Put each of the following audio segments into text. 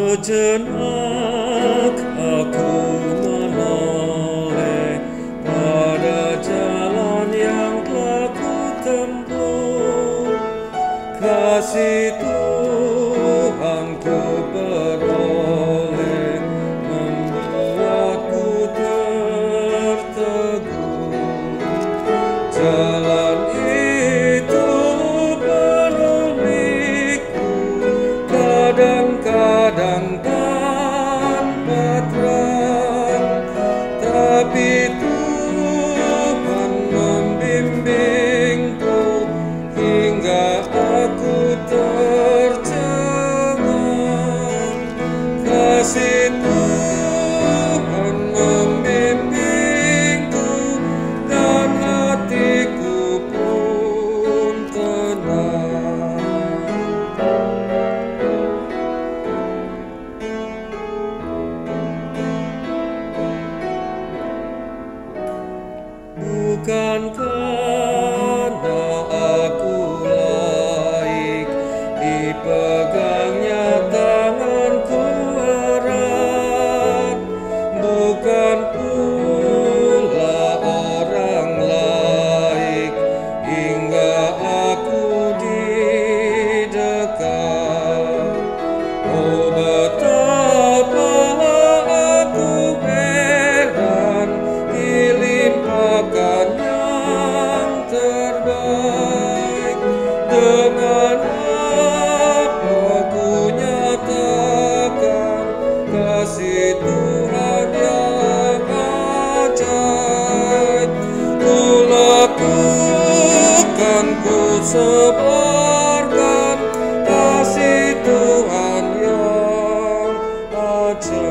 Sejenak aku menoleh pada jalan yang telah ku tempuh. Kasih Tuhan ku peroleh membuatku terteguh. Jalan itu penuh liku, kadang-kadang tanpa terang, tapi Tuhan membimbingku hingga aku tercengang. Kasih Tuhan membimbingku dan hatiku pun tenang. Bukan karena aku laik dipegangnya tanganku erat, bukan pula orang laik hingga aku didekat. Oh, betapa aku heran dilimpahkan yang terbaik. Dengan apa ku nyatakan kasih Tuhan yang ajaib. Ku lakukan, ku sebarkan kasih Tuhan yang ajaib.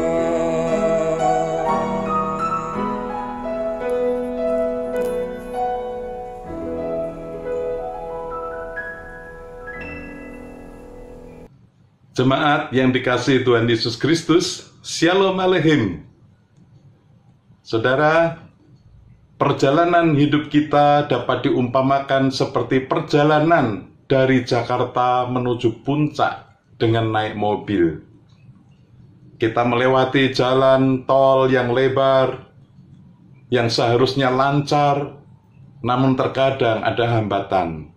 Jemaat yang dikasihi Tuhan Yesus Kristus, Shalom Aleichem. Saudara, perjalanan hidup kita dapat diumpamakan seperti perjalanan dari Jakarta menuju puncak dengan naik mobil. Kita melewati jalan tol yang lebar, yang seharusnya lancar, namun terkadang ada hambatan.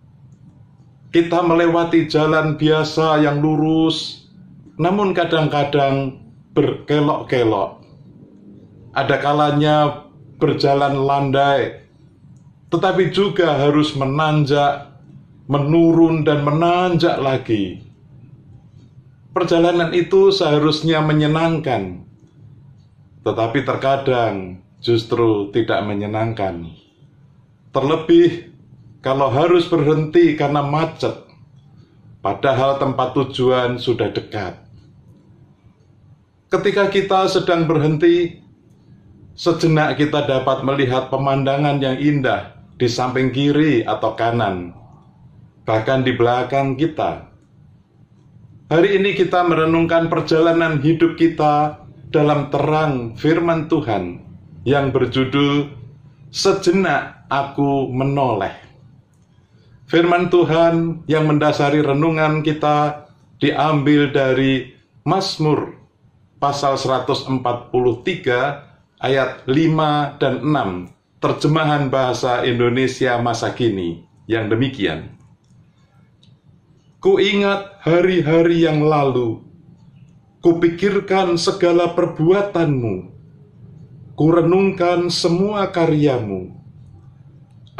Kita melewati jalan biasa yang lurus, namun kadang-kadang berkelok-kelok. Ada kalanya berjalan landai, tetapi juga harus menanjak, menurun dan menanjak lagi. Perjalanan itu seharusnya menyenangkan, tetapi terkadang justru tidak menyenangkan. Terlebih kalau harus berhenti karena macet, padahal tempat tujuan sudah dekat. Ketika kita sedang berhenti, sejenak kita dapat melihat pemandangan yang indah di samping kiri atau kanan, bahkan di belakang kita. Hari ini kita merenungkan perjalanan hidup kita dalam terang firman Tuhan yang berjudul Sejenak Aku Menoleh. Firman Tuhan yang mendasari renungan kita diambil dari Mazmur pasal 143 ayat 5 dan 6, terjemahan bahasa Indonesia masa kini yang demikian. Ku ingat hari-hari yang lalu, ku pikirkan segala perbuatanmu, ku renungkan semua karyamu.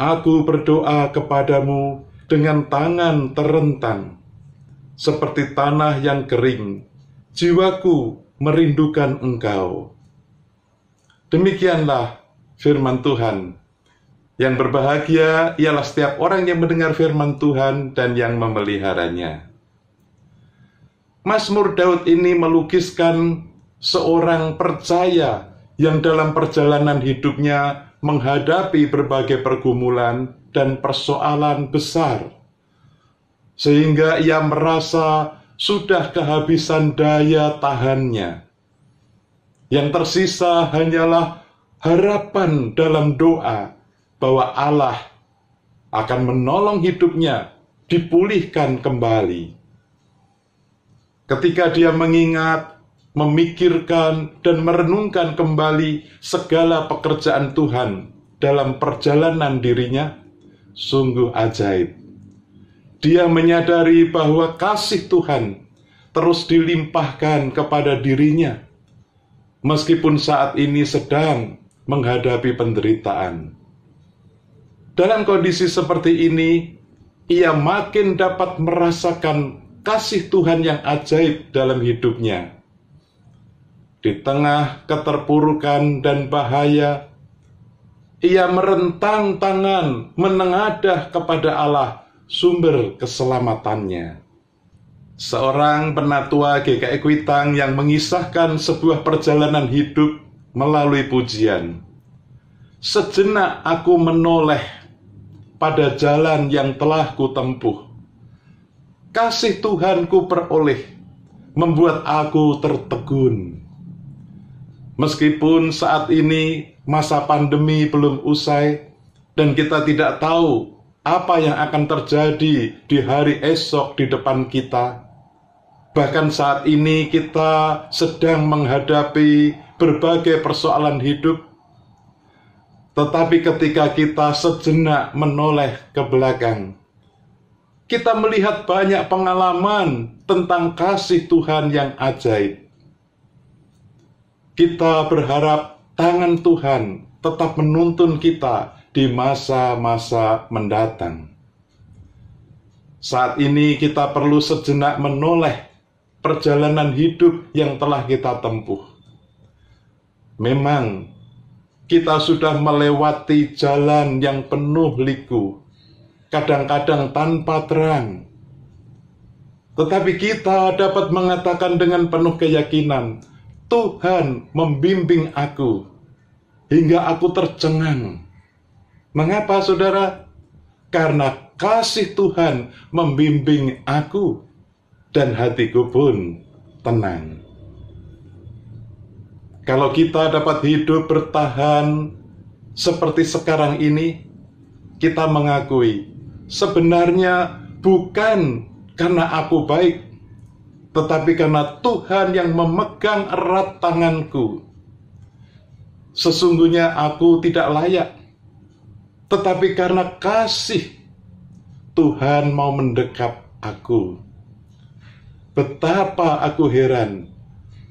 Aku berdoa kepadamu dengan tangan terentang, seperti tanah yang kering, jiwaku merindukan Engkau. Demikianlah firman Tuhan. Yang berbahagia ialah setiap orang yang mendengar firman Tuhan dan yang memeliharanya. Mazmur Daud ini melukiskan seorang percaya yang dalam perjalanan hidupnya menghadapi berbagai pergumulan dan persoalan besar, sehingga ia merasa sudah kehabisan daya tahannya. Yang tersisa hanyalah harapan dalam doa bahwa Allah akan menolong hidupnya dipulihkan kembali. Ketika dia mengingat, memikirkan, dan merenungkan kembali segala pekerjaan Tuhan dalam perjalanan dirinya, sungguh ajaib. Dia menyadari bahwa kasih Tuhan terus dilimpahkan kepada dirinya, meskipun saat ini sedang menghadapi penderitaan. Dalam kondisi seperti ini, ia makin dapat merasakan kasih Tuhan yang ajaib dalam hidupnya. Di tengah keterpurukan dan bahaya, ia merentang tangan menengadah kepada Allah, sumber keselamatannya. Seorang penatua GKI Kuitang yang mengisahkan sebuah perjalanan hidup melalui pujian. Sejenak aku menoleh pada jalan yang telah kutempuh. Kasih Tuhan ku peroleh, membuat aku tertegun. Meskipun saat ini masa pandemi belum usai dan kita tidak tahu apa yang akan terjadi di hari esok di depan kita. Bahkan saat ini kita sedang menghadapi berbagai persoalan hidup. Tetapi ketika kita sejenak menoleh ke belakang, kita melihat banyak pengalaman tentang kasih Tuhan yang ajaib. Kita berharap tangan Tuhan tetap menuntun kita di masa-masa mendatang. Saat ini kita perlu sejenak menoleh perjalanan hidup yang telah kita tempuh. Memang kita sudah melewati jalan yang penuh liku, kadang-kadang tanpa terang. Tetapi kita dapat mengatakan dengan penuh keyakinan, Tuhan membimbing aku hingga aku tercengang. Mengapa, saudara? Karena kasih Tuhan membimbing aku dan hatiku pun tenang. Kalau kita dapat hidup bertahan seperti sekarang ini, kita mengakui sebenarnya bukan karena aku baik, tetapi karena Tuhan yang memegang erat tanganku. Sesungguhnya aku tidak layak, tetapi karena kasih Tuhan mau mendekap aku. Betapa aku heran,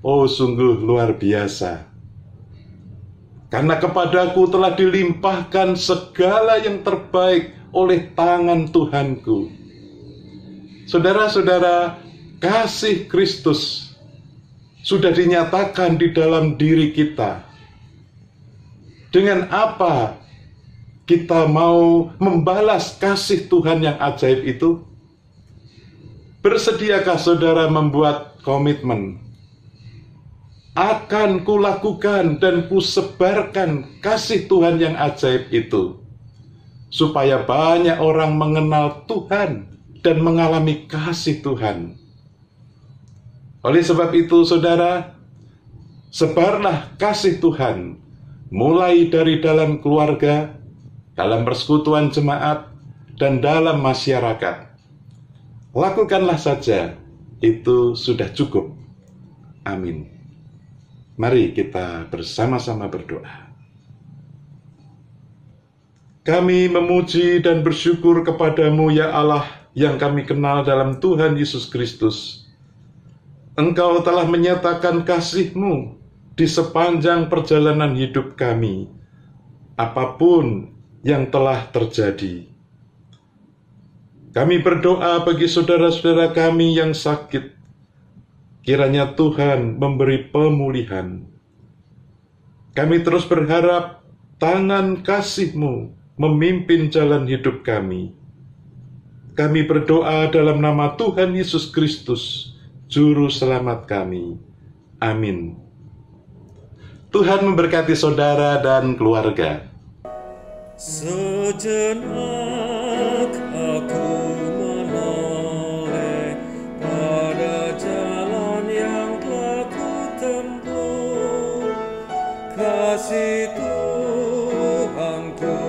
oh sungguh luar biasa. Karena kepadaku telah dilimpahkan segala yang terbaik oleh tangan Tuhanku. Saudara-saudara, kasih Kristus sudah dinyatakan di dalam diri kita. Dengan apa kita mau membalas kasih Tuhan yang ajaib itu? Bersediakah saudara membuat komitmen? Akan kulakukan dan kusebarkan kasih Tuhan yang ajaib itu, supaya banyak orang mengenal Tuhan dan mengalami kasih Tuhan. Oleh sebab itu, saudara, sebarlah kasih Tuhan, mulai dari dalam keluarga, dalam persekutuan jemaat, dan dalam masyarakat. Lakukanlah saja, itu sudah cukup. Amin. Mari kita bersama-sama berdoa. Kami memuji dan bersyukur kepadamu, ya Allah, yang kami kenal dalam Tuhan Yesus Kristus. Engkau telah menyatakan kasih-Mu di sepanjang perjalanan hidup kami, apapun yang telah terjadi. Kami berdoa bagi saudara-saudara kami yang sakit. Kiranya Tuhan memberi pemulihan. Kami terus berharap tangan kasih-Mu memimpin jalan hidup kami. Kami berdoa dalam nama Tuhan Yesus Kristus, Juru Selamat kami. Amin. Tuhan memberkati saudara dan keluarga. Sejenak aku menoleh pada jalan yang telah ku tempuh. Kasih Tuhan ku